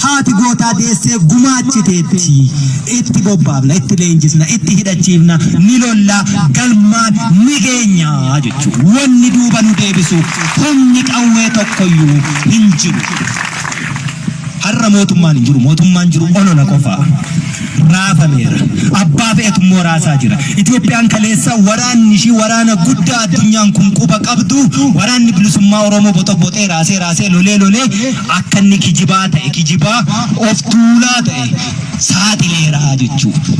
haati gootaa deessee gumaachiteetti itti bobbaafna itti leenjisna itti hidhachiifna ni lolla galmaan ni geenya jechuudha. Wanni duuba nu deebisu humni qawwee tokkoyyuu hin jiru. Har'a mootummaan jiru olola qofaa. Raafameera abbaa fe'etummoo raasaa jira. Itoophiyaan kaleessa waraanni ishii waraana guddaa addunyaan kun quba qabdu waraanni bilisummaa Oromoo boxoboxee raasee lolee akka inni kijibaa of tuulaa ta'e saaxileera jechuudha.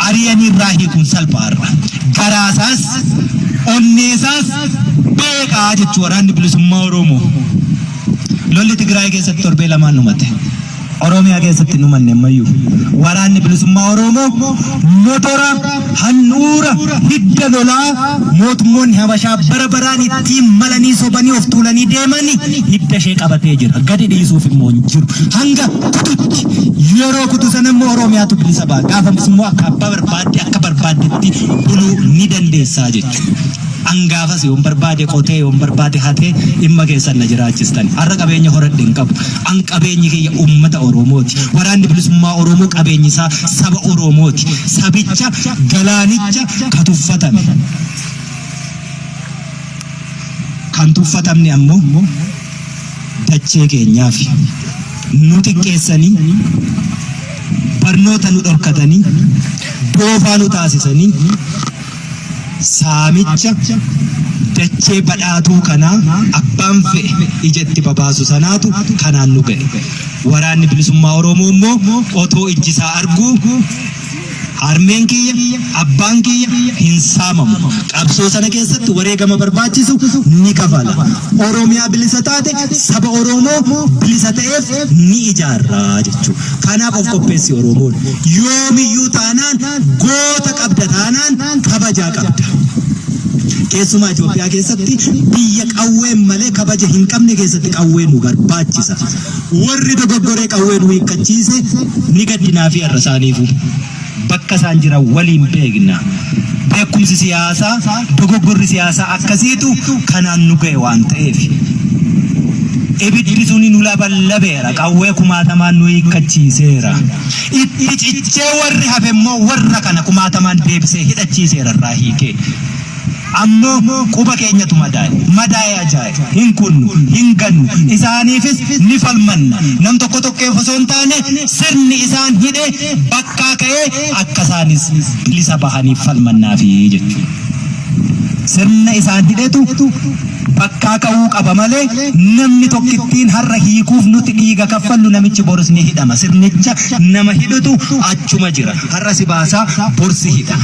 Ari'anii irraa hiikuun salphaarra garaasaas onneesaas beekaa jechuudha. Waraanni bilisummaa Oromoo lolli Tigraay keessatti torbee lamaan dhumate. Oromiyaa keessatti numanne ammayyuu waraanni bilisummaa Oromoo motora handhuura hidda lolaa mootummoonni Habashaa barabaraan ittiin malanii sobanii of tuulanii deemanii hidda ishee qabatee jira. Gadi dhiisuuf immoo hin jiru. Hanga kututti yeroo kutu sana immoo Oromiyaatu bilisa ba'a. Gaafas immoo akka barbaadetti buluu ni dandeessaa jechuudha. Angaafas yoon barbaade qotee yoon barbaade hatee dhimma keessan na jiraachistan. Har'a qabeenya horadhe hin qabu. An qabeenyi kiyya uummata Oromooti. Waraanni bilisummaa Oromoo qabeenyi isaa saba Oromooti. Sabicha galaanicha katuffatame. Kan tuffatamne ammoo dachee keenyaafi nu xiqqeessanii barnoota nu dhorkatanii doofaa nu taasisanii saamicha dachee badhaatuu kanaa abbaan fe'e ijatti babaasu sanaatu kanaan nu ga'e. Waraanni bilisummaa Oromoo immoo otoo ijjisaa arguu harmeen kiyya abbaan kiyya hin saamamu. Qabsoo sana keessatti wareegama barbaachisu ni kafala. Oromiyaa bilisa taate saba Oromoo bilisa ta'eef ni ijaarraa jechuudha. Kanaaf of qopheessi Oromoon. Yoomiyyuu taanaan goota qabda taanaan kabajaa qabda. Keessumaa Itoophiyaa keessatti biyya qawween malee kabaja hin qabne keessatti qawween nu barbaachisa. Warri dogoggoree qawwee nu hiikkachiise ni gaddinaa fi har'a isaaniifu. Bakka isaan jiran waliin beekna. Beekumsi siyaasaa dogoggorri siyaasaa akkasiitu kanaan nu ga'e waan ta'eef. Ibiddi suni nu laballabeera qawwee kumaatamaan nu hiikkachiiseera. Itti cichee warri hafe immoo warra kana kumaatamaan deebisee hidhachiiseera irraa hiikee. Ammoo quba keenyatu madaa'e ajaa'iba hin kunnu hin gannu isaaniifis ni falmanna. Nam tokko osoo hin taane sirni isaan hidhe bakkaa ka'ee akka isaanis bilisa bahaniif falmannaafi jechuudha. Sirna isaan hidhetu bakkaa ka'uu qaba malee namni tokkittiin har'a hiikuuf nuti dhiiga kaffallu namichi boris ni hidhama. Sirnicha nama hidhutu achuma jira. Har'a si baasaa borsi hidha.